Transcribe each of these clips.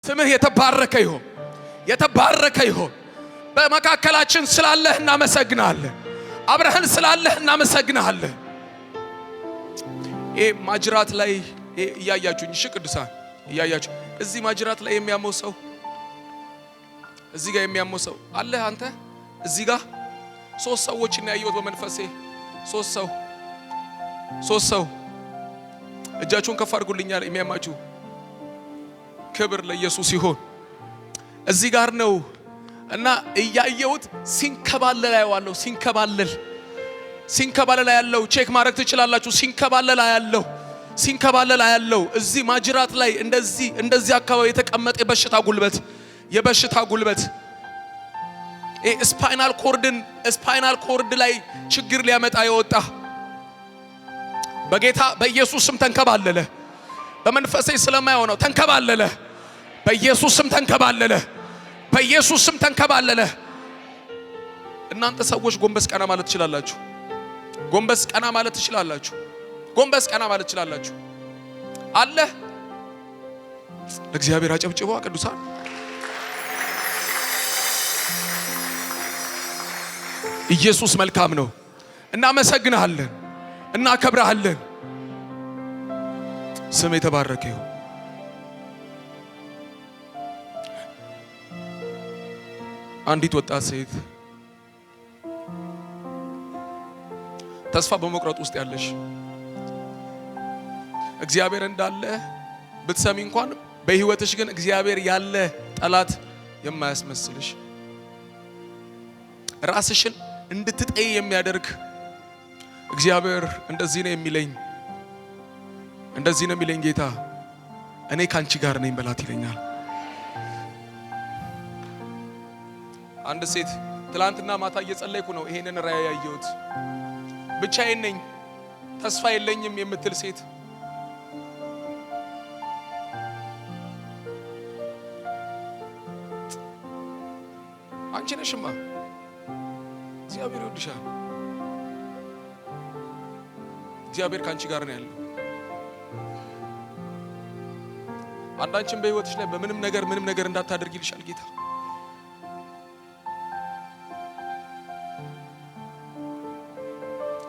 ስምህ የተባረከ ይሁን፣ የተባረከ ይሁን። በመካከላችን ስላለህ እናመሰግናለን። አብረህን ስላለህ እናመሰግናለን። ማጅራት ላይ እያያችሁኝ፣ እሺ ቅዱሳን እያያችሁ፣ እዚህ ማጅራት ላይ የሚያመው ሰው፣ እዚህ ጋር የሚያመው ሰው አለ። አንተ እዚህ ጋር 3 ሰዎች እና ያየሁት በመንፈሴ 3 ሰው እጃችሁን ከፍ አድርጉልኛል። የሚያማችሁ ክብር ለኢየሱስ ይሁን። እዚህ ጋር ነው እና እያየሁት ሲንከባለል አየዋለሁ። ሲንከባለል ያለው ቼክ ማድረግ ትችላላችሁ። ሲንከባለል ያለው እዚህ ማጅራት ላይ እንደዚህ አካባቢ የተቀመጠ የበሽታ ጉልበት ስፓይናል ኮርድ ላይ ችግር ሊያመጣ የወጣ በጌታ በኢየሱስ ስም ተንከባለለ። በመንፈሴ ስለማይሆነው ተንከባለለ። በኢየሱስ ስም ተንከባለለ። በኢየሱስ ስም ተንከባለለ። እናንተ ሰዎች ጎንበስ ቀና ማለት ትችላላችሁ። ጎንበስ ቀና ማለት ትችላላችሁ። ጎንበስ ቀና ማለት ትችላላችሁ። አለ ለእግዚአብሔር አጨብጭቡ ቅዱሳን። ኢየሱስ መልካም ነው። እናመሰግናለን፣ እናከብራለን። ስም የተባረከ ይሁን። አንዲት ወጣት ሴት ተስፋ በመቁረጥ ውስጥ ያለሽ እግዚአብሔር እንዳለ ብትሰሚ እንኳን በህይወትሽ ግን እግዚአብሔር ያለ ጠላት የማያስመስልሽ ራስሽን እንድትጠይ የሚያደርግ እግዚአብሔር እንደዚህ ነው የሚለኝ ጌታ እኔ ካንቺ ጋር ነኝ በላት ይለኛል። አንድ ሴት ትላንትና ማታ እየጸለይኩ ነው ይሄንን ራእይ ያየሁት። ብቻዬን ነኝ ተስፋ የለኝም የምትል ሴት አንቺ ነሽማ። እግዚአብሔር ይወድሻል። እግዚአብሔር ካንቺ ጋር ነው ያለው። አንዳንቺም በህይወትሽ ላይ ምንም ነገር እንዳታደርጊ ይልሻል ጌታ።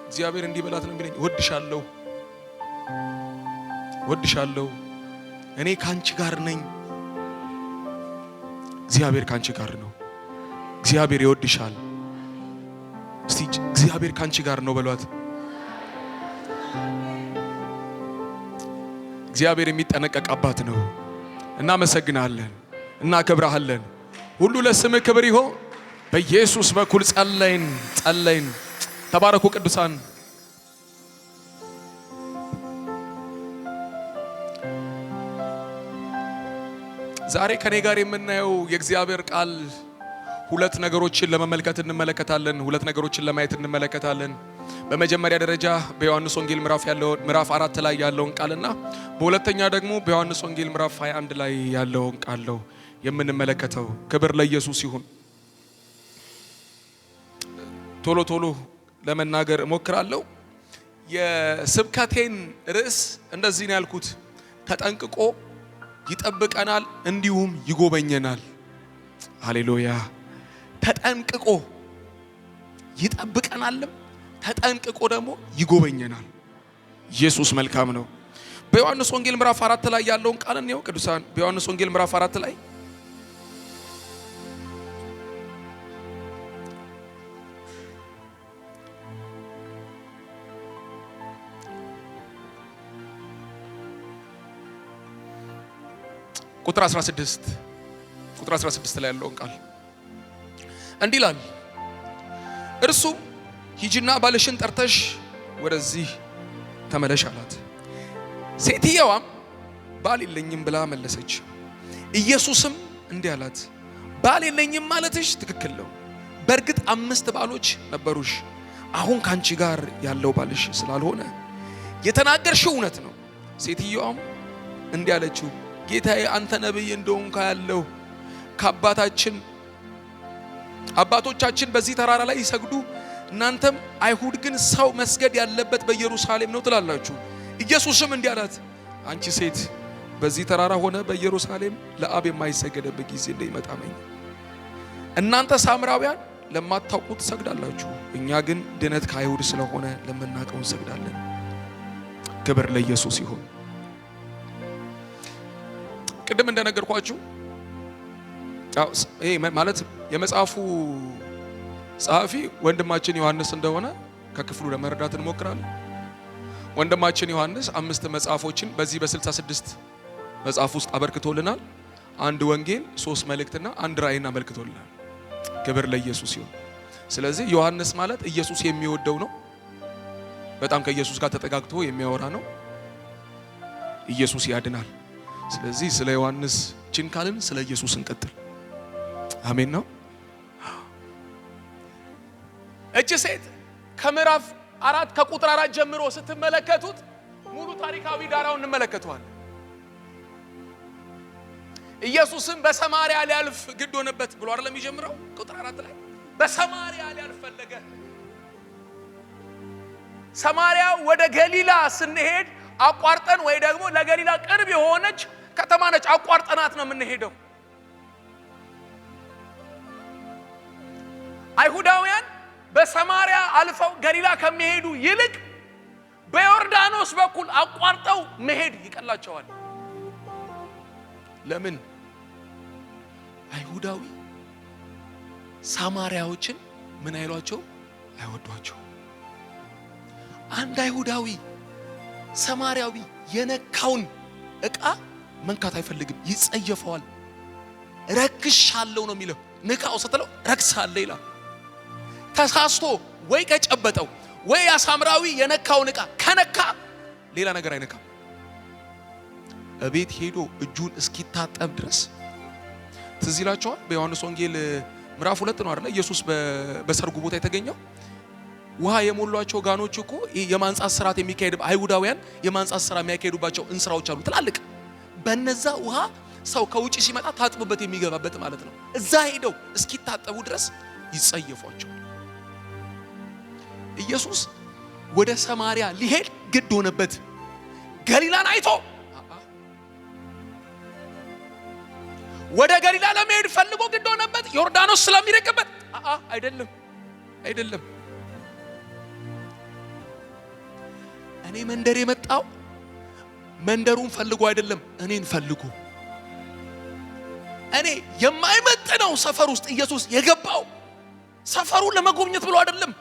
እግዚአብሔር እንዲህ በላት ነው የሚለኝ፣ ወድሻለሁ፣ እኔ ካንቺ ጋር ነኝ። እግዚአብሔር ካንቺ ጋር ነው። እግዚአብሔር ይወድሻል። እስቲ እግዚአብሔር ካንቺ ጋር ነው በሏት። እግዚአብሔር የሚጠነቀቅ አባት ነው። እናመሰግናለን፣ እናከብራለን። ሁሉ ለስምህ ክብር ይሁን። በኢየሱስ በኩል ጸለይን። ተባረኩ ቅዱሳን። ዛሬ ከኔ ጋር የምናየው የእግዚአብሔር ቃል ሁለት ነገሮችን ለማየት እንመለከታለን። በመጀመሪያ ደረጃ በዮሐንስ ወንጌል ምዕራፍ 4 ላይ ያለውን ቃልና በሁለተኛ ደግሞ በዮሐንስ ወንጌል ምዕራፍ 21 ላይ ያለውን ቃል ነው የምንመለከተው። ክብር ለኢየሱስ ይሁን። ቶሎ ለመናገር እሞክራለሁ። የስብከቴን ርዕስ እንደዚህ ነው ያልኩት፣ ተጠንቅቆ ይጠብቀናል እንዲሁም ይጎበኘናል። ሃሌሉያ። ተጠንቅቆ ይጠብቀናልም ተጠንቅቆ ደግሞ ይጎበኘናል። ኢየሱስ መልካም ነው። በዮሐንስ ወንጌል ምዕራፍ 4 ላይ ያለውን ቃል ነው ቅዱሳን። በዮሐንስ ወንጌል ምዕራፍ 4 ላይ ቁጥር 16 ላይ ያለውን ቃል እንዲህ ይላል፣ እርሱም ሂጂና ባልሽን ጠርተሽ ወደዚህ ተመለሽ አላት። ሴትየዋም ባል የለኝም ብላ መለሰች። ኢየሱስም እንዲህ አላት፣ ባል የለኝም ማለትሽ ትክክል ነው። በእርግጥ 5 ባሎች ነበሩሽ፣ አሁን ካንቺ ጋር ያለው ባልሽ ስላልሆነ የተናገርሽው እውነት ነው። ሴትየዋም እንዲህ አለችው፣ ጌታዬ አንተ ነብይ እንደሆንክ ያለው አባቶቻችን በዚህ ተራራ ላይ ይሰግዱ፣ እናንተም አይሁድ ግን ሰው መስገድ ያለበት በኢየሩሳሌም ነው ትላላችሁ። ኢየሱስም እንዲህ አላት፣ አንቺ ሴት በዚህ ተራራ ሆነ በኢየሩሳሌም ለአብ የማይሰገድበት ጊዜ እንደሚመጣ እመኝ። እናንተ ሳምራውያን ለማታውቁት ትሰግዳላችሁ፣ እኛ ግን ድነት ከአይሁድ ስለሆነ ለምናውቀው እንሰግዳለን። ክብር ለኢየሱስ ይሁን። ቅድም እንደነገርኳችሁ ይሄ ማለት የመጽሐፉ ጸሐፊ ወንድማችን ዮሐንስ እንደሆነ ከክፍሉ ለመረዳት እንሞክራለን። ወንድማችን ዮሐንስ 5 መጽሐፎችን በዚህ በ66 መጽሐፍ ውስጥ አበርክቶልናል። 1 ወንጌል፣ 3 መልእክትና 1 ራእይን አመልክቶልናል። ክብር ለኢየሱስ ይሁን። ስለዚህ ዮሐንስ ማለት ኢየሱስ የሚወደው ነው። በጣም ከኢየሱስ ጋር ተጠጋግቶ የሚያወራ ነው። ኢየሱስ ያድናል። ስለዚህ ስለ ዮሐንስ ችንካልን ስለ ኢየሱስ እንቀጥል። አሜን ነው። እቺ ሴት ከምዕራፍ 4 ከቁጥር 4 ጀምሮ ስትመለከቱት ሙሉ ታሪካዊ ዳራውን እንመለከተዋለን። ኢየሱስም በሰማርያ ሊያልፍ ግድ ሆነበት ብሎ አይደለም የሚጀምረው? ቁጥር 4 ላይ በሰማርያ ሊያልፍ ፈለገ። ሰማርያ ወደ ገሊላ ስንሄድ አቋርጠን ወይ ደግሞ ለገሊላ ቅርብ የሆነች ከተማ ነች፣ አቋርጠናት ነው የምንሄደው። አይሁዳውያን በሰማርያ አልፈው ገሊላ ከሚሄዱ ይልቅ በዮርዳኖስ በኩል አቋርጠው መሄድ ይቀላቸዋል። ለምን? አይሁዳዊ ሳማርያዎችን ምን አይሏቸው? አይወዷቸው። አንድ አይሁዳዊ ሰማርያዊ የነካውን ዕቃ መንካት አይፈልግም፣ ይጸየፈዋል። ረክሻለሁ ነው የሚለው። ንካው ስትለው ረክሳለሁ ይላል። ተሳስቶ ወይ ከጨበጠው ወይ ሳምራዊ የነካውን ዕቃ ከነካ ሌላ ነገር አይነካም። እቤት ሄዶ እጁን እስኪታጠብ ድረስ ትዝ ይላችኋል። በዮሐንስ ወንጌል ምዕራፍ 2 ነው አይደል? ኢየሱስ በሰርጉ ቦታ የተገኘው ውሃ የሞሏቸው ጋኖች እኮ የማንጻት ስርዓት የሚካሄድ አይሁዳውያን የማንጻት ስራ የሚያካሄዱባቸው እንስራዎች አሉ ትላልቅ። በነዛ ውሃ ሰው ከውጪ ሲመጣ ታጥቦበት የሚገባበት ማለት ነው። እዛ ሄደው እስኪታጠቡ ድረስ ይጸየፏቸው። ኢየሱስ ወደ ሰማርያ ሊሄድ ግድ ሆነበት። ገሊላን አይቶ ወደ ገሊላ ለመሄድ ፈልጎ ግድ ሆነበት። ዮርዳኖስ ስለሚረቅበት አይደለም። እኔ መንደር የመጣው መንደሩን ፈልጎ አይደለም፣ እኔን ፈልጎ። እኔ የማይመጥነው ሰፈር ውስጥ ኢየሱስ የገባው ሰፈሩን ለመጎብኘት ብሎ አይደለም።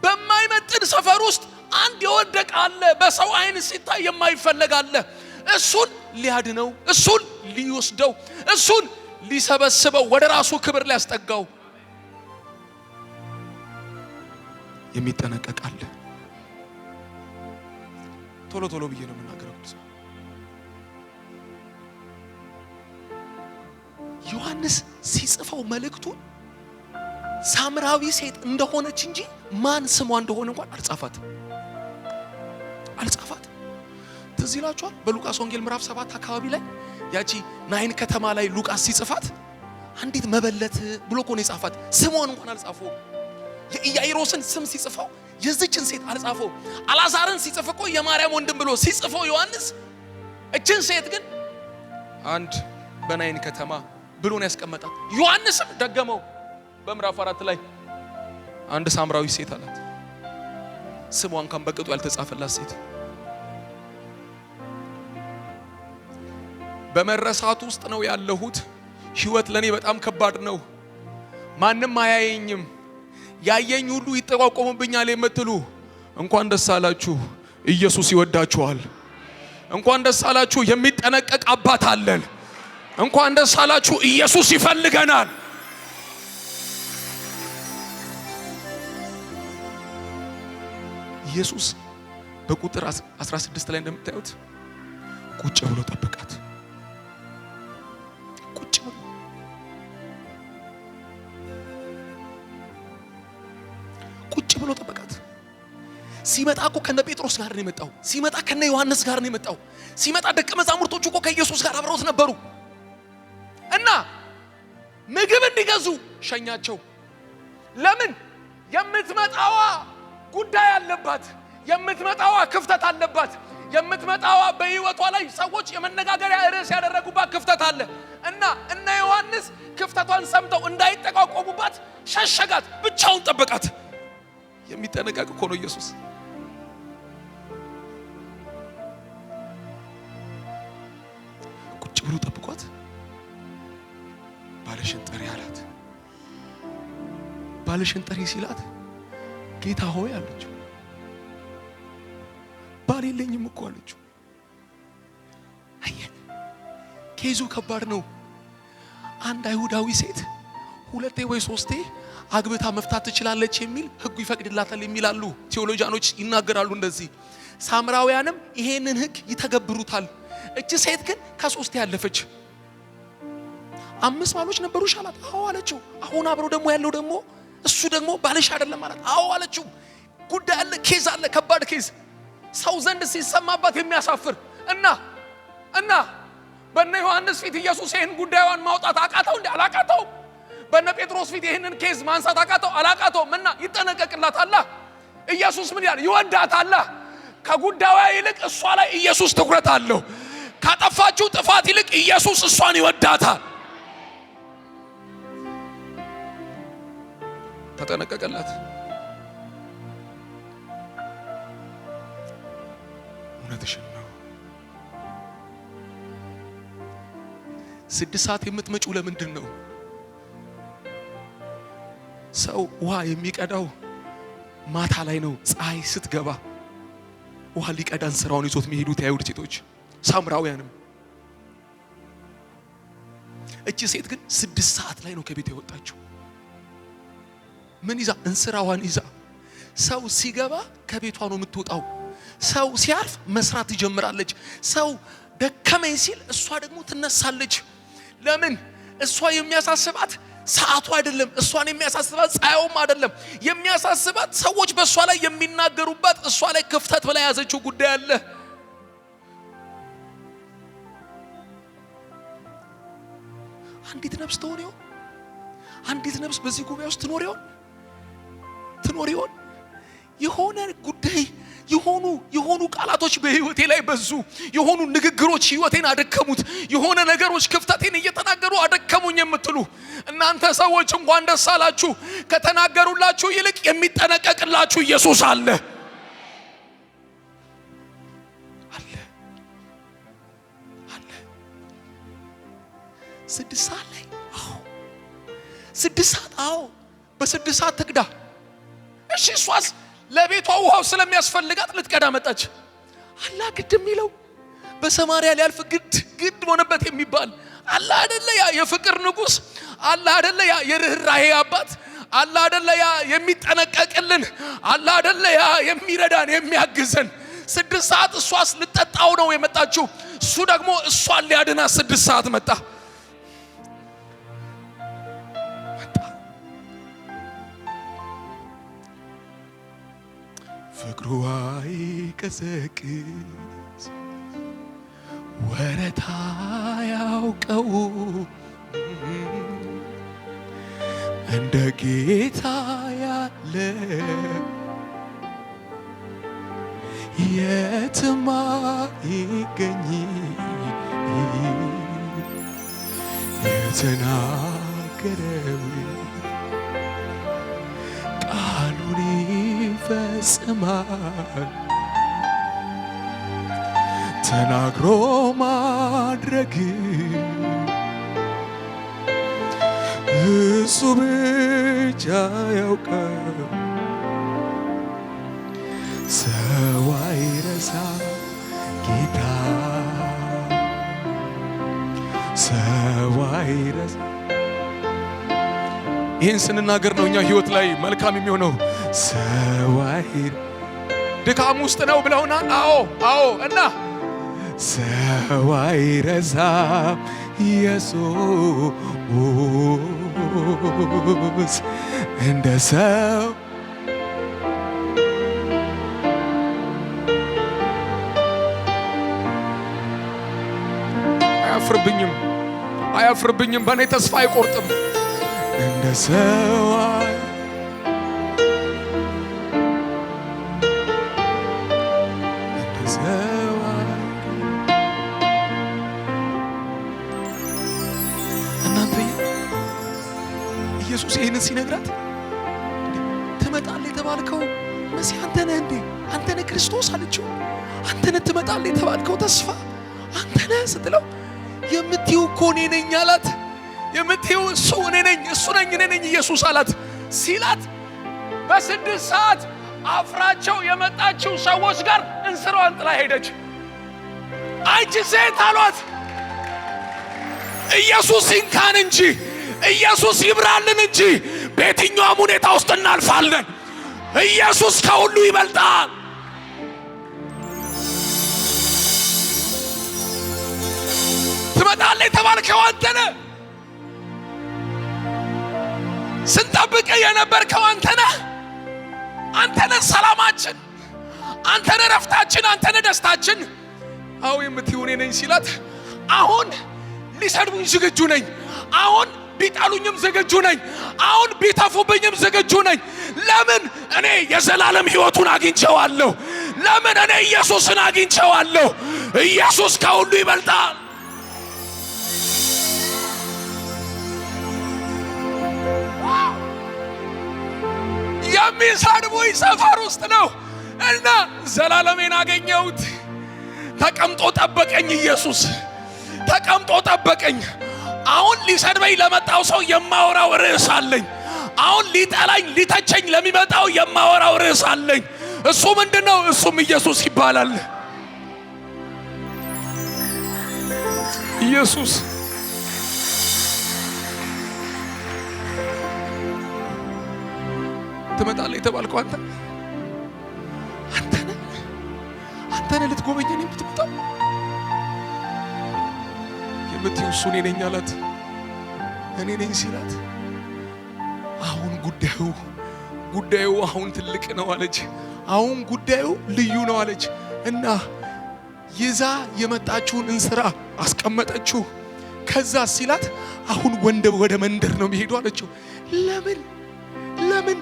በማይመጥን ሰፈር ውስጥ አንድ የወደቀ አለ፣ በሰው አይን ሲታይ የማይፈለግ አለ። እሱን ሊያድነው፣ እሱን ሊወስደው፣ እሱን ሊሰበስበው፣ ወደ ራሱ ክብር ሊያስጠጋው የሚጠነቀቅ አለ። ቶሎ ብዬ ነው የምናገረው። ዮሐንስ ሲጽፈው መልእክቱን ሳምራዊ ሴት እንደሆነች እንጂ ማን ስሟ እንደሆነ እንኳን አልጻፋትም። ትዝ ይላችኋል በሉቃስ ወንጌል ምዕራፍ 7 አካባቢ ላይ ያቺ ናይን ከተማ ላይ ሉቃስ ሲጽፋት አንዲት መበለት ብሎ እኮ ነው የጻፋት። ስሟን እንኳን አልጻፈው። የኢያኢሮስን ስም ሲጽፈው የዚችን ሴት አልጻፈው። አልዓዛርን ሲጽፍ እኮ የማርያም ወንድም ብሎ ሲጽፈው ዮሐንስ እችን ሴት ግን አንድ በናይን ከተማ ብሎ ነው ያስቀመጣት። ዮሐንስም ደገመው በምዕራፍ 4 ላይ አንድ ሳምራዊ ሴት አላት። ስሟን እንኳን በቅጡ ያልተጻፈላት ሴት። በመረሳት ውስጥ ነው ያለሁት። ህይወት ለኔ በጣም ከባድ ነው። ማንም አያየኝም፣ ያየኝ ሁሉ ይጠቋቆምብኛል የምትሉ እንኳን ደስ አላችሁ፣ ኢየሱስ ይወዳችኋል። እንኳን ደስ አላችሁ፣ የሚጠነቀቅ አባት አለን። እንኳን ደስ አላችሁ፣ ኢየሱስ ይፈልገናል። ኢየሱስ በቁጥር 16 ላይ እንደምታዩት ቁጭ ብሎ ጠበቃት። ቁጭ ብሎ ጠበቃት። ሲመጣ እኮ ከነ ጴጥሮስ ጋር ነው የመጣው። ሲመጣ ከነ ዮሐንስ ጋር ነው የመጣው። ሲመጣ ደቀ መዛሙርቶቹ እኮ ከኢየሱስ ጋር አብረውት ነበሩ እና ምግብ እንዲገዙ ሸኛቸው። ለምን? የምትመጣዋ ጉዳይ አለባት። የምትመጣዋ ክፍተት አለባት። የምትመጣው በህይወቷ ላይ ሰዎች የመነጋገሪያ ርዕስ ያደረጉባት ክፍተት አለ እና እነ ዮሐንስ ክፍተቷን ሰምተው እንዳይጠቋቆሙባት ሸሸጋት፣ ብቻውን ጠበቃት። የሚጠነቀቅ እኮ ነው ኢየሱስ። ቁጭ ብሎ ጠብቋት። ባለሽን ጥሪ አላት። ባለሽን ጥሪ ሲላት ጌታ ሆይ አለችው። ባል የለኝም እኮ አለችው። አየህ ኬዙ ከባድ ነው። አንድ አይሁዳዊ ሴት ሁለቴ ወይ ሶስቴ አግብታ መፍታት ትችላለች የሚል ህጉ ይፈቅድላታል የሚላሉ ቴዎሎጂያኖች ይናገራሉ እንደዚህ። ሳምራውያንም ይሄንን ህግ ይተገብሩታል። እቺ ሴት ግን ከሶስቴ ያለፈች። 5 ባሎች ነበሩሽ አላት። አዎ አለችው። አሁን አብረው ደግሞ ያለው ደግሞ እሱ ደግሞ ባልሽ አይደለም ማለት። አዎ አለችው። ጉዳይ አለ፣ ኬዝ አለ፣ ከባድ ኬዝ፣ ሰው ዘንድ ሲሰማባት የሚያሳፍር እና በእነ ዮሐንስ ፊት ኢየሱስ ይህን ጉዳዩን ማውጣት አቃተው እንዴ? አላቃተው። በእነ ጴጥሮስ ፊት ይህንን ኬዝ ማንሳት አቃተው? አላቃተውም። እና ይጠነቀቅላታል። ኢየሱስ ምን ያለ ይወዳታል። ከጉዳዩ ይልቅ እሷ ላይ ኢየሱስ ትኩረት አለው። ካጠፋችው ጥፋት ይልቅ ኢየሱስ እሷን ይወዳታል። ተጠነቀቀላት። እውነትሽን ነው። 6 ሰዓት የምትመጪው ለምንድን ነው? ሰው ውሃ የሚቀዳው ማታ ላይ ነው። ፀሐይ ስትገባ ውሃ ሊቀዳን ስራውን ይዞት የሚሄዱት የአይሁድ ሴቶች ሳምራውያንም። እቺ ሴት ግን 6 ሰዓት ላይ ነው ከቤት የወጣችው። ምን ይዛ? እንስራዋን ይዛ። ሰው ሲገባ ከቤቷ ነው የምትወጣው። ሰው ሲያርፍ መስራት ትጀምራለች። ሰው ደከመኝ ሲል እሷ ደግሞ ትነሳለች። ለምን? እሷ የሚያሳስባት ሰዓቱ አይደለም። እሷን የሚያሳስባት ፀሐዩም አይደለም። የሚያሳስባት ሰዎች በእሷ ላይ የሚናገሩባት፣ እሷ ላይ ክፍተት ብላ ያዘችው ጉዳይ አለ። አንዲት ነፍስ ትሆን ይሆን? አንዲት ነፍስ በዚህ ጉባኤ ውስጥ ትኖር ይሆን? የሆነ ጉዳይ የሆኑ ቃላቶች በህይወቴ ላይ በዙ። የሆኑ ንግግሮች ህይወቴን አደከሙት። የሆነ ነገሮች ክፍተቴን እየተናገሩ አደከሙኝ የምትሉ እናንተ ሰዎች እንኳን ደስ አላችሁ። ከተናገሩላችሁ ይልቅ የሚጠነቀቅላችሁ ኢየሱስ አለ። 6 ሰዓት ላይ 6 ሰዓት በ6 ሰዓት ትቅዳ። እሺ እሷስ ለቤቷ ውሃው ስለሚያስፈልጋት ልትቀዳ መጣች። አላህ ግድ የሚለው በሰማርያ ሊያልፍ ግድ ሆነበት የሚባል አላህ አይደለ? ያ የፍቅር ንጉስ አላህ አይደለ? ያ የርህራሄ አባት አላህ አይደለ? ያ የሚጠነቀቅልን አላህ አይደለ? ያ የሚረዳን የሚያግዘን። 6 ሰዓት እሷስ ልጠጣው ነው የመጣችው። እሱ ደግሞ እሷን ሊያድናት 6 ሰዓት መጣ። ፍቅሩ አይቀዘቅዝ ወረታ ያውቀው እንደ ጌታ ያለ የትም አይገኝ። የተናገረው ቃሉን ይፈጽማል። ተናግሮ ማድረግ እሱ ብቻ ያውቃል። ሰው አይረሳ ጌታ፣ ሰው አይረሳ። ይህን ስንናገር ነው እኛ ህይወት ላይ መልካም የሚሆነው። ሰው ድካም ውስጥ ነው ብለውናል። አዎ እና ሰው አይረሳም ኢየሱስ እንደ ሰው አያፍርብኝም፣ በእኔ ተስፋ አይቆርጥም። እንደ ሰው እንደ ሰው ኢየሱስ ይሄንን ሲነግራት ትመጣለህ የተባልከው መሲህ አንተ ነህ እንዴ? አንተ ነህ ክርስቶስ አለችው። አንተ ነህ ትመጣለህ የተባልከው ተስፋ አንተ ነህ ስትለው የምትይው እኮ እኔ ነኝ አላት። የምትይው እሱ እኔ ነኝ፣ እሱ ነኝ፣ እኔ ነኝ ኢየሱስ አላት። ሲላት በ6 ሰዓት አፍራቸው የመጣችው ሰዎች ጋር እንስራዋን ጥላ ሄደች። አንቺ ሴት አሏት ኢየሱስ ይንካን እንጂ ኢየሱስ ይብራልን እንጂ በየትኛውም ሁኔታ ውስጥ እናልፋለን። ኢየሱስ ከሁሉ ይበልጣል። ትመጣለህ የተባልከው አንተ ነህ። ስንጠብቅ የነበርከው አንተ ነህ። አንተ ነህ ሰላማችን፣ አንተ ነህ ረፍታችን፣ አንተ ነህ ደስታችን። አዎ የምትይው እኔ ነኝ ሲላት አሁን ሊሰድቡኝ ዝግጁ ነኝ። አሁን ቢጣሉኝም ዝግጁ ነኝ። አሁን ቢተፉብኝም ዝግጁ ነኝ። ለምን? እኔ የዘላለም ሕይወቱን አግኝቼዋለሁ። ለምን? እኔ ኢየሱስን አግኝቼዋለሁ። ኢየሱስ ከሁሉ ይበልጣል። የሚሰድቡኝ ሰፈር ውስጥ ነው እና ዘላለሜን አገኘሁት። ተቀምጦ ጠበቀኝ። ኢየሱስ ተቀምጦ ጠበቀኝ። አሁን ሊሰድበኝ ለመጣው ሰው የማወራው ርዕስ አለኝ። አሁን ሊጠላኝ ሊተቸኝ ለሚመጣው የማወራው ርዕስ አለኝ። እሱ ምንድነው? እሱም ኢየሱስ ይባላል። ኢየሱስ ትመጣለህ የተባልከው አንተ ነህ ልትጎበኘን የምትመጣው። የምትይው እሱ እኔ ነኝ አላት። እኔ ነኝ ሲላት አሁን ጉዳዩ አሁን ትልቅ ነው አለች። አሁን ጉዳዩ ልዩ ነው አለች እና ይዛ የመጣችውን እንስራ አስቀመጠችው። ከዛ ሲላት አሁን ወደ መንደር ነው የሚሄዱ አለችው። ለምን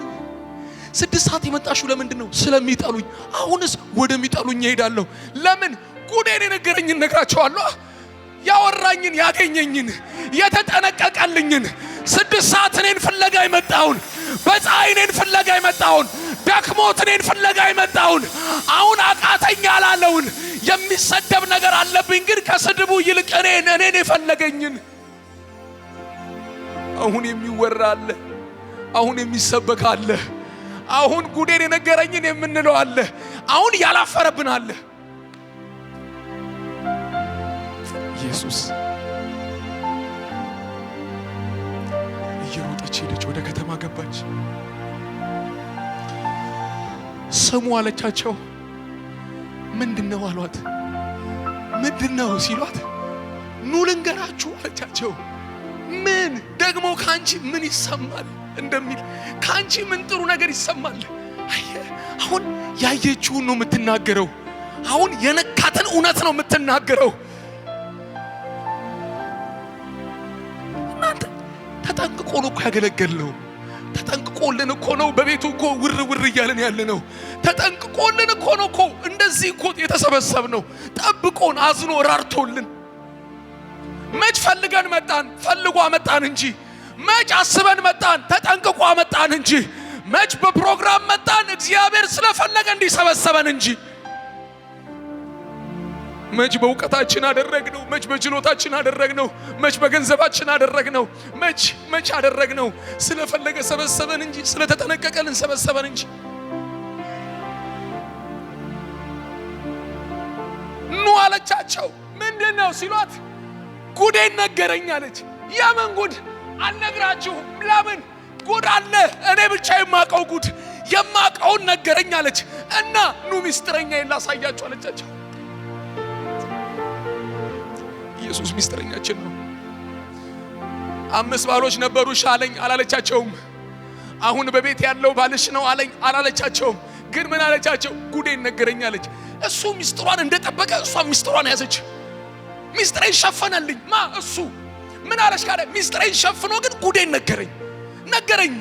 6 ሰዓት የመጣሽው ለምንድን ነው? ስለሚጠሉኝ። አሁንስ ወደሚጠሉኝ እሄዳለሁ። ለምን? ጉዴን የነገረኝን ነግራቸዋለሁ። ያወራኝን ያገኘኝን የተጠነቀቀልኝን 6 ሰዓት እኔን ፍለጋ የመጣውን በፀሐይ እኔን ፍለጋ የመጣውን ደክሞት እኔን ፍለጋ የመጣውን አሁን አቃተኛ አላለውን የሚሰደብ ነገር አለብኝ፣ ግን ከስድቡ ይልቅ እኔን የፈለገኝን አሁን የሚወራ አለ፣ አሁን የሚሰበክ አለ፣ አሁን ጉዴን የነገረኝን የምንለው አለ፣ አሁን ያላፈረብን አለ። ኢየሱስ እየሮጠች ሄደች፣ ወደ ከተማ ገባች። ስሙ አለቻቸው። ምንድነው አሏት። ምንድነው ሲሏት ኑ ልንገራችሁ አለቻቸው። ምን ደግሞ ካንቺ ምን ይሰማል እንደሚል ካንቺ ምን ጥሩ ነገር ይሰማል? አሁን ያየችውን ነው የምትናገረው። አሁን የነካትን እውነት ነው የምትናገረው። እናንተ ተጠንቅቆ ነው እኮ ያገለገልነው። ተጠንቅቆልን እኮ ነው በቤቱ እኮ ውር እያለን ያለ ነው። ተጠንቅቆልን እኮ ነው እኮ እንደዚህ እኮ የተሰበሰብነው። ጠብቆን አዝኖ ራርቶልን። መች ፈልገን መጣን? ፈልጎ አመጣን እንጂ። መች አስበን መጣን? ተጠንቅቆ አመጣን እንጂ። መች በፕሮግራም መጣን? እግዚአብሔር ስለፈለገ እንዲሰበሰበን እንጂ። መች በእውቀታችን አደረግነው? መች በችሎታችን አደረግነው? መች በገንዘባችን አደረግነው? መች አደረግነው? ስለፈለገ ሰበሰበን እንጂ፣ ስለተጠነቀቀልን ሰበሰበን እንጂ። ኑ አለቻቸው። ምንድነው ሲሏት ጉዴን ነገረኝ አለች። የምን ጉድ? አልነግራችሁም። ለምን? ጉድ አለ፣ እኔ ብቻ የማውቀው ጉድ፣ የማውቀውን ነገረኝ አለች። እና ኑ ሚስጥረኛ ላሳያችሁ አለቻቸው። ኢየሱስ ሚስጥረኛችን ነው። 5 ባሎች ነበሩሽ አለኝ አላለቻቸውም። አሁን በቤት ያለው ባልሽ ነው አለኝ አላለቻቸውም። ግን ምን አለቻቸው? ጉዴን ነገረኝ አለች። እሱ ሚስጥሯን እንደጠበቀ እሷ ሚስጥሯን ያዘች። ሚስጥሬን ሸፈነልኝ። እሱ ምን አለሽ ካለ ሚስጥሬን ሸፍኖ ግን ጉዴን ነገረኝ።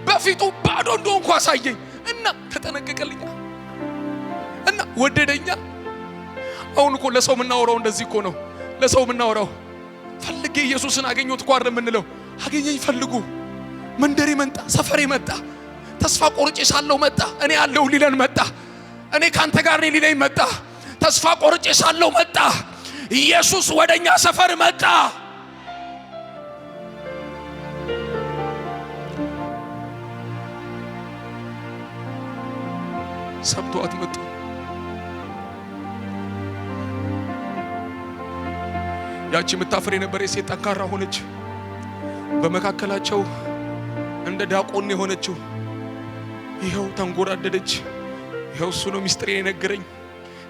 በፊቱ ባዶ እንደሆንኩ አሳየኝ እና ተጠነቀቀልኝ እና ወደደኛ። አሁን እኮ ለሰው የምናወራው እንደዚህ እኮ ነው። ለሰው የምናወራው ፈልጌ ኢየሱስን አገኘሁት እኮ አይደል የምንለው። አገኘኝ ፈልጉ መንደሬ መጣ፣ ሰፈሬ መጣ። ተስፋ ቆርጬ ሳለሁ መጣ። እኔ ያለው ሊለን መጣ። እኔ ካንተ ጋር ነኝ ሊለኝ መጣ። ተስፋ ቆርጬ ሳለሁ መጣ። ኢየሱስ ወደኛ ሰፈር መጣ። ሰምተዋት መጡ። ያቺ የምታፍር የነበረ ሴት ጠንካራ ሆነች። በመካከላቸው እንደ ዲያቆን የሆነችው ይኸው ተንጎራደደች። ይኸው እሱ ነው ሚስጥሬን የነገረኝ፣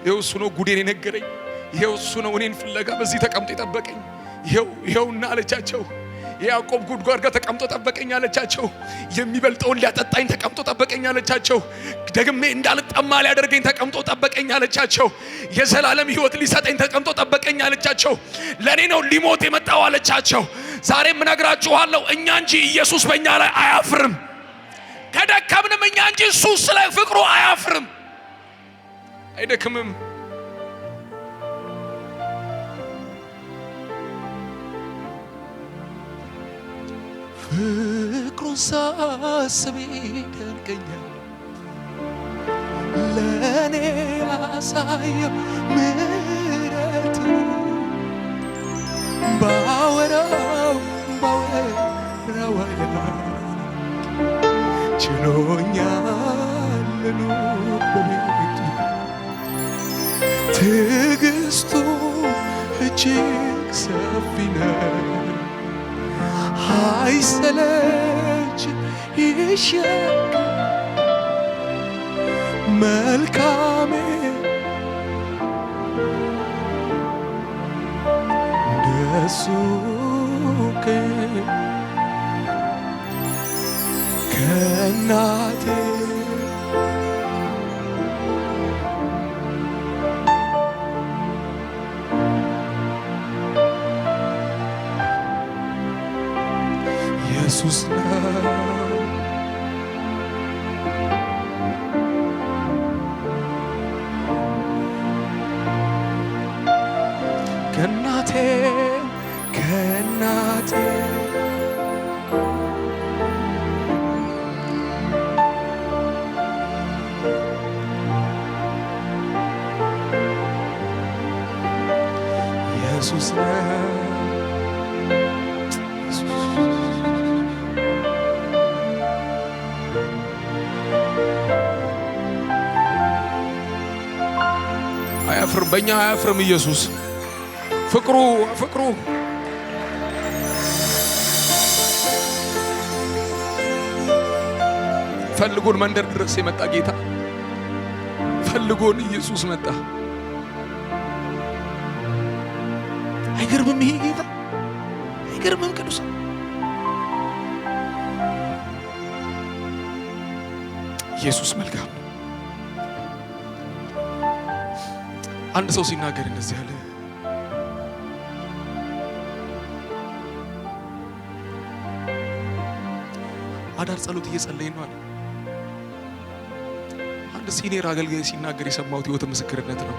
ይኸው እሱ ነው ጉዴን የነገረኝ፣ ይኸው እሱ ነው እኔን ፍለጋ በዚህ ተቀምጦ የጠበቀኝ፣ ይኸውና አለቻቸው። የያዕቆብ ጉድጓድ ጋር ተቀምጦ ጠበቀኝ አለቻቸው። የሚበልጠውን ሊያጠጣኝ ተቀምጦ ጠበቀኝ አለቻቸው። ደግሜ እንዳልጠማ ሊያደርገኝ ተቀምጦ ጠበቀኝ አለቻቸው። የዘላለም ሕይወት ሊሰጠኝ ተቀምጦ ጠበቀኝ አለቻቸው። ለኔ ነው ሊሞት የመጣው አለቻቸው። ዛሬም እነግራችኋለሁ እኛ እንጂ ኢየሱስ በእኛ ላይ አያፍርም። ከደከምንም እኛ እንጂ እሱ ስለ ፍቅሩ አያፍርም፣ አይደክምም። ፍቅሩን ሳስብ ይደንቀኛል፣ ለእኔ ያሳየው ምሕረቱ ባወራው ችሎኛል ልኑር በቤቱ። ትዕግስቱ እጅግ ሰፊ ነው፣ አይሰለች ይሸከም መልካሜ እንደሱ ከእናቴ ኢየሱስ ነው። ከእናቴ ኢየሱስ ነው። አያፍርም፣ በእኛ አያፍርም ኢየሱስ። ፍቅሩ ፈልጎን መንደር ድረስ የመጣ ጌታ ፈልጎን ኢየሱስ መጣ። አይገርምም? ይሄ ጌታ አይገርምም? ቅዱስ ኢየሱስ መልካም። አንድ ሰው ሲናገር እንደዚህ አለ፣ አዳር ጸሎት እየጸለይን ነው አለ። አንድ ሲኒየር አገልጋይ ሲናገር የሰማሁት ሕይወት ምስክርነት ነው።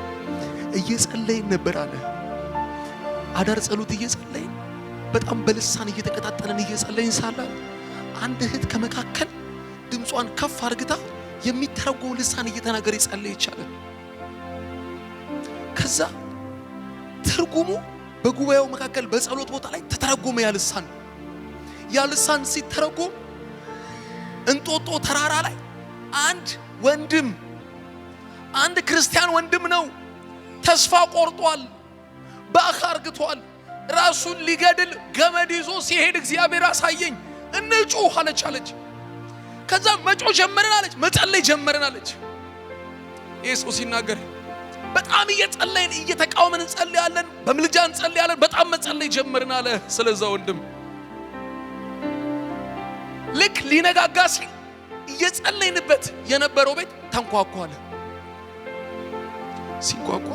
እየጸለይን ነበር አለ። አዳር ጸሎት እየጸለይን በጣም በልሳን እየተቀጣጠለን እየጸለይን ሳለ አንድ እህት ከመካከል ድምጿን ከፍ አድርግታ የሚተረጎም ልሳን እየተናገረ ይጸለይ ይቻላል። ከዛ ትርጉሙ በጉባኤው መካከል በጸሎት ቦታ ላይ ተተረጎመ። ያ ልሳን ሲተረጎም እንጦጦ ተራራ ላይ አንድ ክርስቲያን ወንድም ነው፣ ተስፋ ቆርጧል፣ በአኻ አርግቷል፣ ራሱን ሊገድል ገመድ ይዞ ሲሄድ እግዚአብሔር አሳየኝ፣ እንጩህ አለች። ከዛ መጮህ ጀመርን አለች፣ መጸለይ ጀመርን አለች። ኢየሱስ ሲናገር በጣም እየጸለይን እየተቃወምን እንጸልያለን፣ በምልጃ እንጸልያለን፣ በጣም መጸለይ ጀመርን አለ። ስለዛ ወንድም ልክ ሊነጋጋ ሲል እየጸለይንበት የነበረው ቤት ተንኳኳ አለ። ሲንኳኳ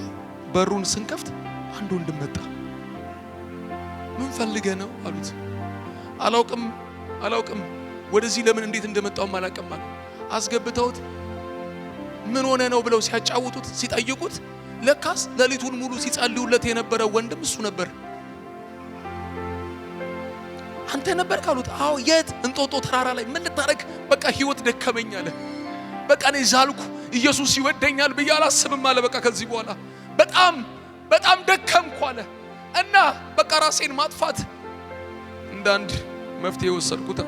በሩን ስንከፍት አንድ ወንድም መጣ። ምን ፈልገህ ነው አሉት። አላውቅም ወደዚህ ለምን እንዴት እንደመጣው አላውቅም አለ። አስገብተውት ምን ሆነ ነው ብለው ሲያጫውቱት ሲጠይቁት ለካስ ሌሊቱን ሙሉ ሲጸልዩለት የነበረው ወንድም እሱ ነበር። አንተ ነበር ካሉት አዎ የት እንጦጦ ተራራ ላይ ምን ልታረግ በቃ ህይወት ደከመኝ አለ በቃ እኔ ዛልኩ ኢየሱስ ይወደኛል ብዬ አላስብም አለ በቃ ከዚህ በኋላ በጣም ደከምኩ አለ እና በቃ ራሴን ማጥፋት እንዳንድ መፍትሄ ወሰድኩት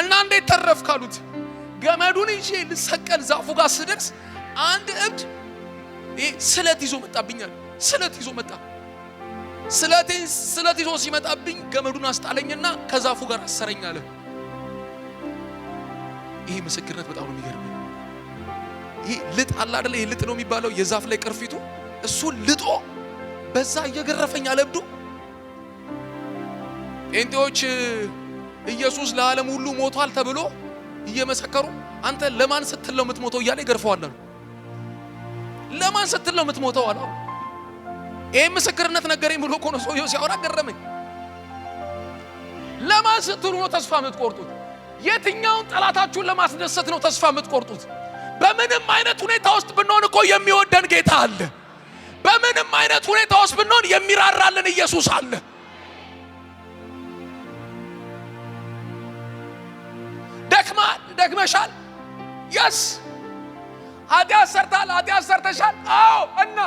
እና እንዴት ተረፍ ካሉት ገመዱን ይዤ ልሰቀል ዛፉ ጋር ስደርስ አንድ እብድ ስለት ይዞ መጣብኛል ስለት ይዞ ሲመጣብኝ ገመዱን አስጣለኝና ከዛፉ ጋር አሰረኝ አለ ይሄ ምስክርነት በጣም ነው የሚገርመው ይሄ ልጥ አለ አይደል ይሄ ልጥ ነው የሚባለው የዛፍ ላይ ቅርፊቱ እሱ ልጦ በዛ እየገረፈኝ አለብዱ ጴንጤዎች ኢየሱስ ለዓለም ሁሉ ሞቷል ተብሎ እየመሰከሩ አንተ ለማን ስትል ነው የምትሞተው እያለ ይገርፈዋል አሉ ለማን ስትል ነው የምትሞተው አሉ ይሄ ምስክርነት ነገረኝ ብሎ እኮ ነው ሰውየው ሲያወራ ገረመኝ ለማን ስትሉ ነው ተስፋ የምትቆርጡት የትኛውን ጠላታችሁን ለማስደሰት ነው ተስፋ የምትቆርጡት በምንም አይነት ሁኔታ ውስጥ ብንሆን እኮ የሚወደን ጌታ አለ በምንም አይነት ሁኔታ ውስጥ ብንሆን የሚራራልን ኢየሱስ አለ ደክመሻል yes ኃጢአት ሰርተሻል አዎ እና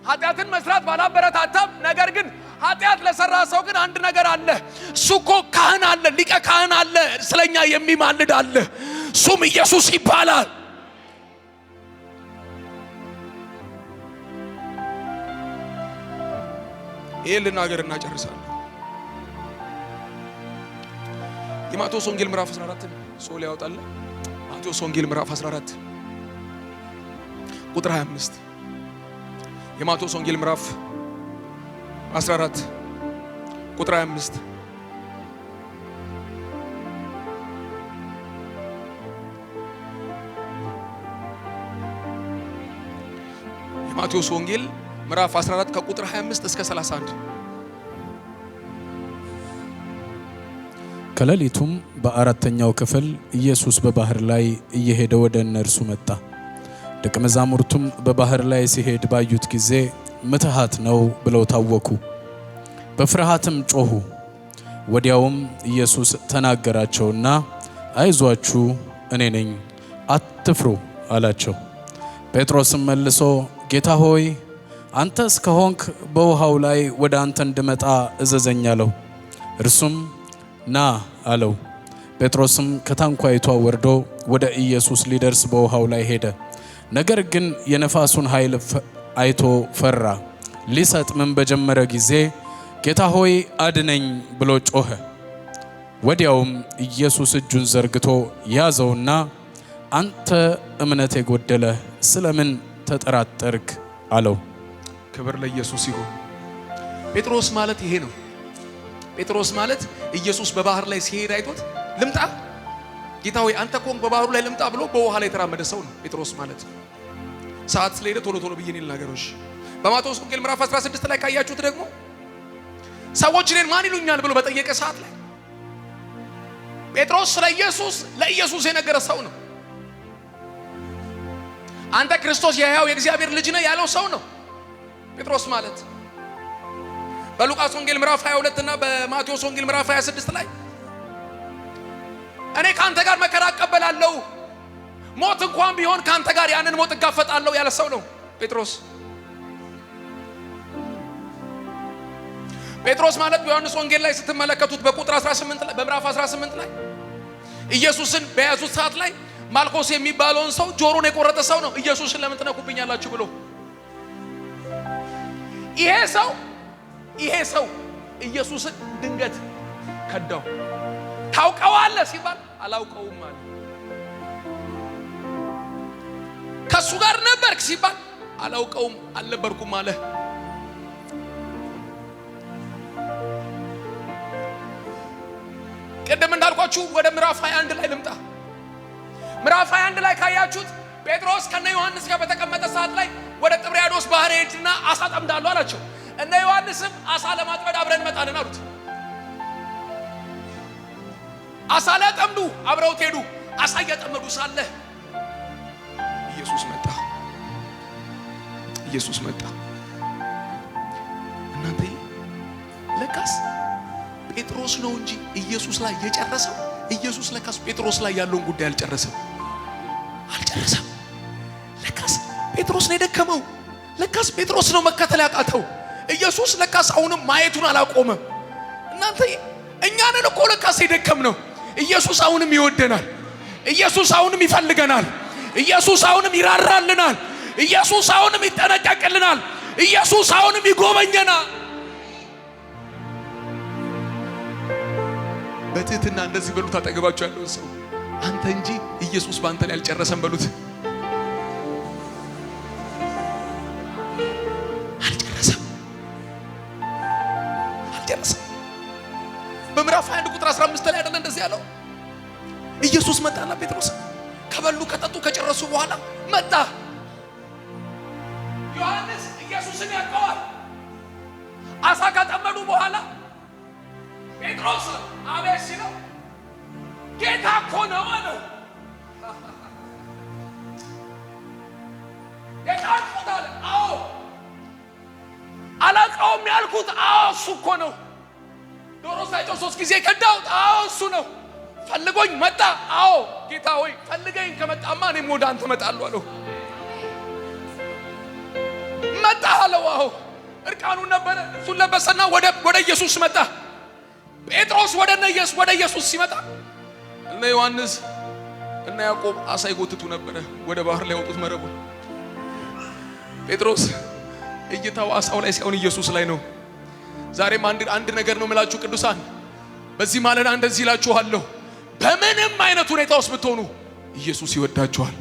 ኃጢአትን መስራት ባላበረታታም ነገር ግን ኃጢአት ለሰራ ሰው ግን አንድ ነገር አለ እሱኮ ካህን አለ ሊቀ ካህን አለ ስለኛ የሚማልድ አለ እሱም ኢየሱስ ይባላል ይሄን ልናገርና ጨርሳለሁ የማቴዎስ ወንጌል ምዕራፍ 14 ሶል ያወጣል ማቴዎስ ወንጌል ምዕራፍ 14 ቁጥር 25 የማቴዎስ ወንጌል ምዕራፍ 14 ቁጥር 25 የማቴዎስ ወንጌል ምዕራፍ 14 ከቁጥር 25 እስከ 31 ከሌሊቱም በአራተኛው ክፍል ኢየሱስ በባህር ላይ እየሄደ ወደ እነርሱ መጣ። ደቀ መዛሙርቱም በባህር ላይ ሲሄድ ባዩት ጊዜ ምትሃት ነው ብለው ታወኩ፣ በፍርሃትም ጮኹ። ወዲያውም ኢየሱስ ተናገራቸውና አይዟችሁ እኔ ነኝ አትፍሩ አላቸው። ጴጥሮስም መልሶ ጌታ ሆይ አንተስ ከሆንክ በውሃው ላይ ወደ አንተ እንድመጣ እዘዘኝ አለው። እርሱም ና አለው። ጴጥሮስም ከታንኳይቷ ወርዶ ወደ ኢየሱስ ሊደርስ በውሃው ላይ ሄደ። ነገር ግን የነፋሱን ኃይል አይቶ ፈራ። ሊሰጥምም በጀመረ ጊዜ ጌታ ሆይ አድነኝ ብሎ ጮኸ። ወዲያውም ኢየሱስ እጁን ዘርግቶ ያዘውና አንተ እምነት የጎደለ ስለምን ተጠራጠርክ አለው። ክብር ለኢየሱስ ይሁን። ጴጥሮስ ማለት ይሄ ነው። ጴጥሮስ ማለት ኢየሱስ በባህር ላይ ሲሄድ አይቶት ልምጣ ጌታ ሆይ አንተ ኮንክ በባህሩ ላይ ልምጣ ብሎ በውሃ ላይ የተራመደ ሰው ነው ጴጥሮስ ማለት። ሰዓት ስለሄደ ቶሎ ብዬ ልናገርሽ። በማቴዎስ ወንጌል ምዕራፍ 16 ላይ ካያችሁት ደግሞ ሰዎች እኔን ማን ይሉኛል ብሎ በጠየቀ ሰዓት ላይ ጴጥሮስ ለኢየሱስ የነገረ ሰው ነው። አንተ ክርስቶስ የሕያው የእግዚአብሔር ልጅ ነህ ያለው ሰው ነው ጴጥሮስ ማለት። በሉቃስ ወንጌል ምዕራፍ 22 እና በማቴዎስ ወንጌል ምዕራፍ 26 ላይ እኔ ካንተ ጋር መከራ እቀበላለሁ፣ ሞት እንኳን ቢሆን ካንተ ጋር ያንን ሞት እጋፈጣለሁ ያለ ሰው ነው ጴጥሮስ። ጴጥሮስ ማለት በዮሐንስ ወንጌል ላይ ስትመለከቱት በቁጥር 18 ላይ በምዕራፍ 18 ላይ ኢየሱስን በያዙት ሰዓት ላይ ማልኮስ የሚባለውን ሰው ጆሮን የቆረጠ ሰው ነው። ኢየሱስን ለምን ትነኩብኛላችሁ ብሎ ይሄ ሰው ኢየሱስን ድንገት ከዳው። ታውቀዋለህ ሲባል አላውቀውም አለ። ከሱ ጋር ነበርክ ሲባል አላውቀውም አልነበርኩም አለ። ቀደም እንዳልኳችሁ ወደ ምዕራፍ 21 ላይ ልምጣ። ምዕራፍ 21 ላይ ካያችሁት ጴጥሮስ ከነ ዮሐንስ ጋር በተቀመጠ ሰዓት ላይ ወደ ጥብርያዶስ ባህር ሄድና አሳ ጠምዳለሁ አላቸው። እነ ዮሐንስም አሳ ለማጥመድ አብረን መጣልን አሉት። አሳ ለጠምዱ አብረውት ሄዱ። አሳ እየጠመዱ ሳለ ኢየሱስ መጣ። እናንተ ለካስ ጴጥሮስ ነው እንጂ ኢየሱስ ላይ የጨረሰው። ኢየሱስ ለካስ ጴጥሮስ ላይ ያለውን ጉዳይ አልጨረሰም። ለካስ ጴጥሮስ ነው የደከመው። ለካስ ጴጥሮስ ነው መከተል ያቃተው። ኢየሱስ ለካስ አሁንም ማየቱን አላቆመም። እናንተ እኛንን እኮ ለካስ የደከምነው። ኢየሱስ አሁንም ይወደናል። ኢየሱስ አሁንም ይፈልገናል። ኢየሱስ አሁንም ይራራልናል። ኢየሱስ አሁንም ይጠነቀቅልናል። ኢየሱስ አሁንም ይጎበኘናል። በትህትና እንደዚህ በሉት፣ አጠገባችሁ ያለውን ሰው አንተ እንጂ ኢየሱስ ባንተ ላይ አልጨረሰም በሉት። አልጨረሰም። በምዕራፍ 21 ቁጥር 15 ላይ አይደለ እንደዚህ ያለው? ኢየሱስ መጣና ጴጥሮስ ከበሉ ከጠጡ ከጨረሱ በኋላ መጣ። ዮሐንስ ኢየሱስን ያውቀዋል። አሳ ካጠመዱ በኋላ ጴጥሮስ አቤት ሲለው ጌታ እኮ ነው አለው። የካድኩት አለ። አዎ አላውቀውም ያልኩት አዎ እሱ እኮ ነው። ዶሮ ሳይጮህ 3 ጊዜ ከዳሁት አዎ እሱ ነው። ፈልጎኝ መጣ። አዎ ጌታ ሆይ ፈልገኝ ከመጣማ እኔም ወደ አንተ እመጣለሁ አለው። መጣ አለው። አዎ እርቃኑን ነበረ። እሱን ለበሰና ወደ ኢየሱስ መጣ። ጴጥሮስ ወደ ኢየሱስ ሲመጣ እነ ዮሐንስ እና ያዕቆብ አሳ ይጎትቱ ነበረ። ወደ ባህር ላይ ያወጡት መረቡን። ጴጥሮስ እይታው አሳው ላይ ሳይሆን ኢየሱስ ላይ ነው። ዛሬም አንድ ነገር ነው የምላችሁ ቅዱሳን፣ በዚህ ማለዳ እንደዚህ እላችኋለሁ፣ በምንም አይነት ሁኔታ ውስጥ ብትሆኑ ኢየሱስ ይወዳችኋል።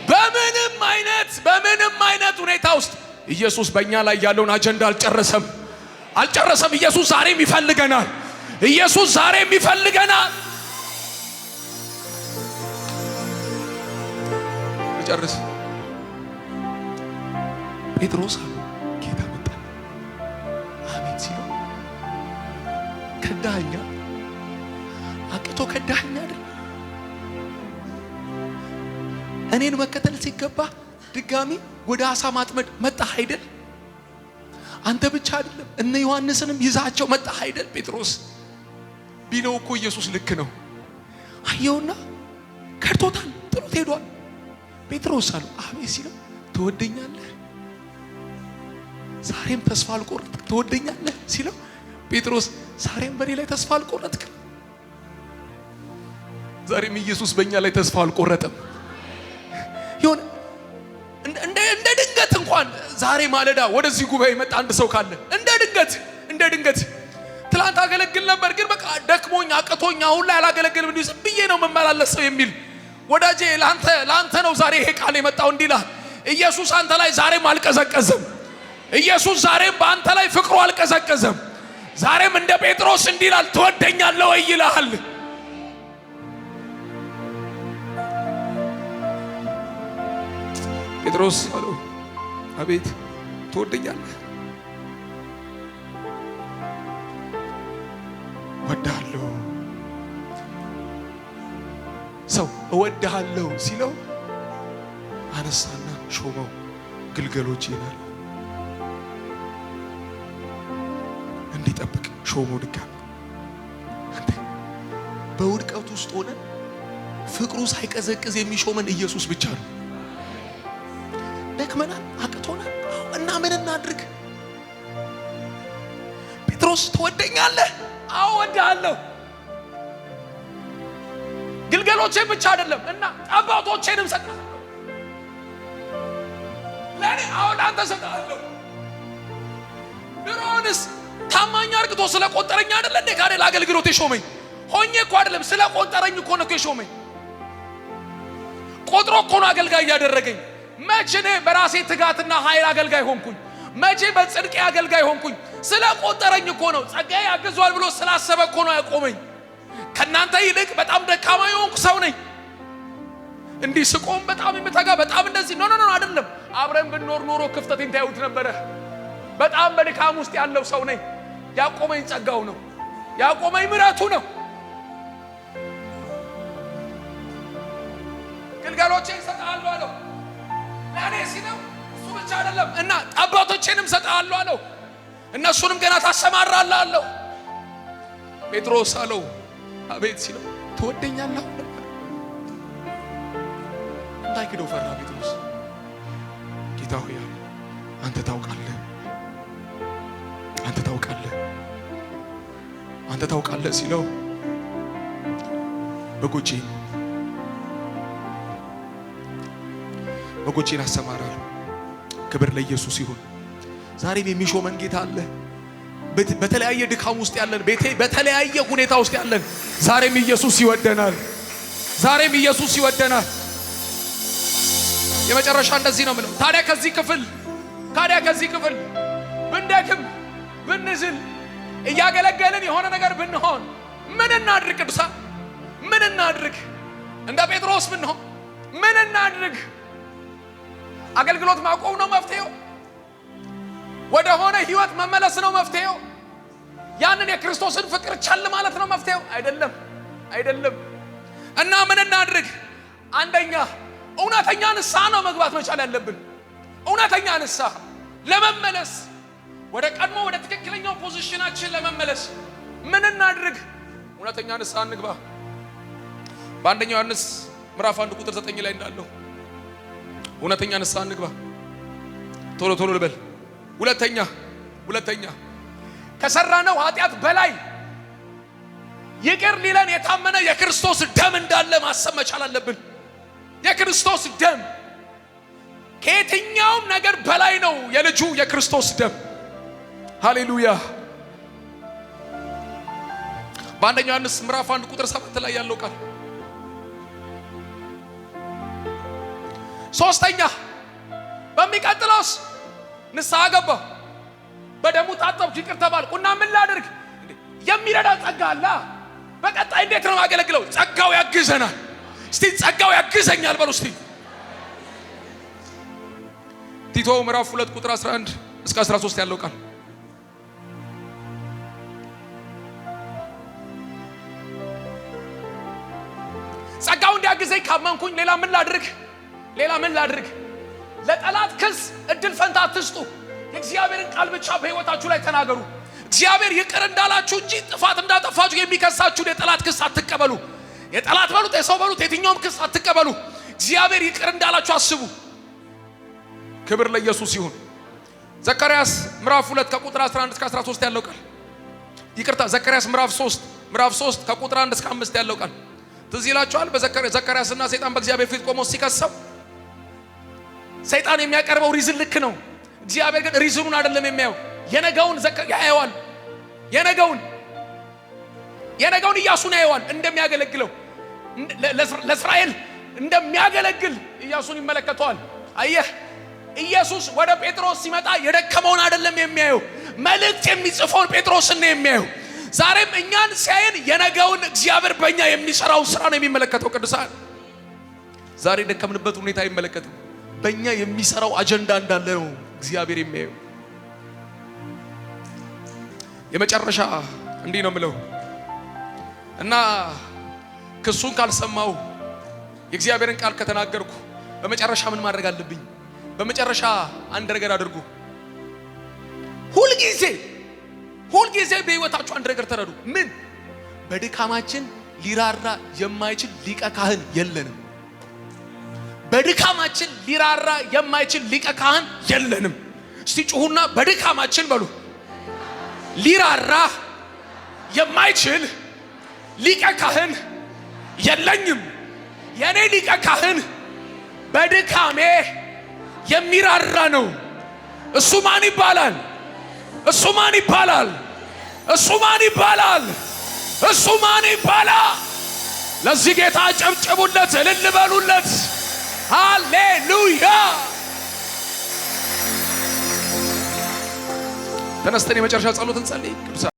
በምንም አይነት ሁኔታ ውስጥ ኢየሱስ በእኛ ላይ ያለውን አጀንዳ አልጨረሰም። ኢየሱስ ዛሬም ይፈልገናል። ኢየሱስ ዛሬም ይፈልገናል። ጨርስ ጴጥሮስ አሉ። ጌታ መጣ። አሜን ሲለው ከዳኛ አቅቶ ከዳኛ አይደል? እኔን መከተል ሲገባ ድጋሚ ወደ አሳ ማጥመድ መጣ አይደል? አንተ ብቻ አይደለም እነ ዮሐንስንም ይዛቸው መጣ አይደል? ጴጥሮስ ቢለው እኮ ኢየሱስ ልክ ነው። አየውና ከድቶታል፣ ጥሎት ሄዷል። ጴጥሮስ አሉ አቤት ሲለው ትወደኛለህ? ዛሬም ተስፋ አልቆረጥክም? ትወደኛለህ ሲለው ጴጥሮስ ዛሬም በኔ ላይ ተስፋ አልቆረጥክም? ዛሬም ኢየሱስ በእኛ ላይ ተስፋ አልቆረጠም። ይሁን እንደ ድንገት እንኳን ዛሬ ማለዳ ወደዚህ ጉባኤ መጣ አንድ ሰው ካለ እንደ ድንገት ትላንት አገለግል ነበር ግን በቃ ደክሞኝ አቅቶኝ አሁን ላይ አላገለግልም እንዴ ዝም ብዬ ነው መመላለሰው የሚል ወዳጄ ላንተ ነው ዛሬ ይሄ ቃል የመጣው። እንዲላ ኢየሱስ አንተ ላይ ዛሬም አልቀዘቀዘም። ኢየሱስ ዛሬም በአንተ ላይ ፍቅሩ አልቀዘቀዘም። ዛሬም እንደ ጴጥሮስ እንዲላል ትወደኛለህ ወይ ይልሃል። ጴጥሮስ አለው አቤት ትወደኛለህ? እወድሃለሁ። ሰው እወድሃለሁ ሲለው አነሳና ሾመው። ግልገሎች ይናል እንዲጠብቅ ሾመው። ድጋሚ አንተ በውድቀት ውስጥ ሆነ ፍቅሩ ሳይቀዘቅዝ የሚሾመን ኢየሱስ ብቻ ነው። ደክመናል፣ አቅቶናል እና ምን እናድርግ? ጴጥሮስ ትወደኛለህ? አዎ እወድሃለሁ። ግልገሎቼን ብቻ አይደለም እና ጠባቶቼንም ሰጣለሁ። ለኔ አዎ ለአንተ ሰጣለሁ። ድሮንስ ታማኝ አርግቶ ስለቆጠረኝ አይደለ እንዴ ካለ ለአገልግሎት የሾመኝ? ሆኜ እኮ አይደለም ስለቆጠረኝ እኮ ነው የሾመኝ። ቆጥሮ እኮ ነው አገልጋይ ያደረገኝ። መቼ እኔ በራሴ ትጋትና ኃይል አገልጋይ ሆንኩኝ? መቼ በጽድቄ አገልጋይ ሆንኩኝ? ስለቆጠረኝ እኮ ነው። ጸጋዬ ያግዟል ብሎ ስላሰበ እኮ ነው ያቆመኝ። ከናንተ ይልቅ በጣም ደካማ የሆንኩ ሰው ነኝ። እንዲህ ስቆም በጣም የምተጋ በጣም እንደዚህ ኖ አይደለም። አብረን ብንኖር ኖሮ ክፍተቴን ታዩት ነበረ። በጣም በድካም ውስጥ ያለው ሰው ነኝ። ያቆመኝ ጸጋው ነው። ያቆመኝ ምሕረቱ ነው። ግልገሎቼን ሰጣለሁ አለው። ለኔ ሲለው እሱ ብቻ አይደለም እና ጠባቶቼንም ሰጣለሁ አለው። እነሱንም ገና ታሰማራለህ አለው። ጴጥሮስ አለው አቤት ሲለው ትወደኛለህ ነበር። እንዳይክደው ፈራ ጴጥሮስ። ጌታ ሆይ አንተ ታውቃለህ፣ አንተ ታውቃለህ፣ አንተ ታውቃለህ ሲለው በጎቼን አሰማራለሁ። ክብር ለኢየሱስ ይሁን። ዛሬም የሚሾመን ጌታ አለ። በተለያየ ድካም ውስጥ ያለን፣ በተለያየ ሁኔታ ውስጥ ያለን፣ ዛሬም ኢየሱስ ይወደናል። ዛሬም ኢየሱስ ይወደናል። የመጨረሻ እንደዚህ ነው ምለው። ታዲያ ከዚህ ክፍል ብንደክም ብንዝል እያገለገልን የሆነ ነገር ብንሆን ምን እናድርግ? ቅዱሳን ምን እናድርግ? እንደ ጴጥሮስ ብንሆን ምን እናድርግ? አገልግሎት ማቆም ነው መፍትሄው? ወደ ሆነ ህይወት መመለስ ነው መፍትሄው? ያንን የክርስቶስን ፍቅር ቸል ማለት ነው መፍትሄው? አይደለም። እና ምን እናድርግ? አንደኛ እውነተኛ ንስሐ ነው መግባት መቻል ያለብን። እውነተኛ ንስሐ ለመመለስ፣ ወደ ቀድሞ ወደ ትክክለኛው ፖዚሽናችን ለመመለስ ምን እናድርግ? እውነተኛ ንስሐ እንግባ። በአንደኛ ዮሐንስ ምዕራፍ 1 ቁጥር 9 ላይ እንዳለው እውነተኛ ንስሐ እንግባ። ቶሎ ልበል። ሁለተኛ ከሰራነው ኃጢአት በላይ ይቅር ሊለን የታመነ የክርስቶስ ደም እንዳለ ማሰብ መቻል አለብን። የክርስቶስ ደም ከየትኛውም ነገር በላይ ነው። የልጁ የክርስቶስ ደም። ሃሌሉያ። በአንደኛ ዮሐንስ ምዕራፍ 1 ቁጥር 7 ላይ ያለው ቃል። ሶስተኛ በሚቀጥለውስ ንስሐ ገባሁ፣ በደሙ ታጠብኩ፣ ይቅር ተባልኩ እና ምን ላድርግ? የሚረዳ ጸጋ አለ። በቀጣይ እንዴት ነው ማገለግለው? ጸጋው ያግዘናል። እስቲ ጸጋው ያግዘኛል በሉ እስቲ። ቲቶ ምዕራፍ 2 ቁጥር 11 እስከ 13 ያለው ቃል። ጸጋው እንዲያግዘኝ ካመንኩኝ ሌላ ምን ላድርግ? ለጠላት ክስ እድል ፈንታ አትስጡ። የእግዚአብሔርን ቃል ብቻ በሕይወታችሁ ላይ ተናገሩ። እግዚአብሔር ይቅር እንዳላችሁ እንጂ ጥፋት እንዳጠፋችሁ የሚከሳችሁን የጠላት ክስ አትቀበሉ። የጠላት በሉት የሰው በሉት የትኛውም ክስ አትቀበሉ። እግዚአብሔር ይቅር እንዳላችሁ አስቡ። ክብር ለኢየሱስ ይሁን። ዘካርያስ ምዕራፍ 2 ከቁጥር 11 እስከ 13 ያለው ቃል። ይቅርታ ዘካርያስ ምዕራፍ 3 ከቁጥር 1 እስከ 5 ያለው ቃል ትዝ ይላችኋል። ዘካርያስና ሰይጣን በእግዚአብሔር ፊት ቆመው ሲከሰው ሰይጣን የሚያቀርበው ሪዝን ልክ ነው። እግዚአብሔር ግን ሪዝኑን አይደለም የሚያየው። የነገውን ያየዋል። የነገውን ኢያሱን ያየዋል። እንደሚያገለግለው ለእስራኤል እንደሚያገለግል ኢያሱን ይመለከተዋል። አየህ፣ ኢየሱስ ወደ ጴጥሮስ ሲመጣ የደከመውን አይደለም የሚያየው፣ መልእክት የሚጽፈውን ጴጥሮስን ነው የሚያየው። ዛሬም እኛን ሲያየን የነገውን እግዚአብሔር በእኛ የሚሰራው ስራ ነው የሚመለከተው። ቅዱሳን ዛሬ የደከምንበት ሁኔታ አይመለከትም። በእኛ የሚሰራው አጀንዳ እንዳለ ነው እግዚአብሔር የሚያየው። የመጨረሻ እንዲህ ነው የምለው እና ክሱን ካልሰማው የእግዚአብሔርን ቃል ከተናገርኩ በመጨረሻ ምን ማድረግ አለብኝ? በመጨረሻ አንድ ነገር አድርጉ። ሁልጊዜ በሕይወታችሁ አንድ ነገር ተረዱ። ምን? በድካማችን ሊራራ የማይችል ሊቀ ካህን የለንም። በድካማችን ሊራራ የማይችል ሊቀ ካህን የለንም። እስቲ ጩሁና በድካማችን በሉ። ሊራራ የማይችል ሊቀ ካህን የለኝም። የኔ ሊቀ ካህን በድካሜ የሚራራ ነው። እሱ ማን ይባላል? ለዚህ ጌታ ጨብጭቡለት፣ እልል በሉለት። ሃሌሉያ። ተነስተን የመጨረሻ ጸሎት እንጸልይ ቅዱሳን።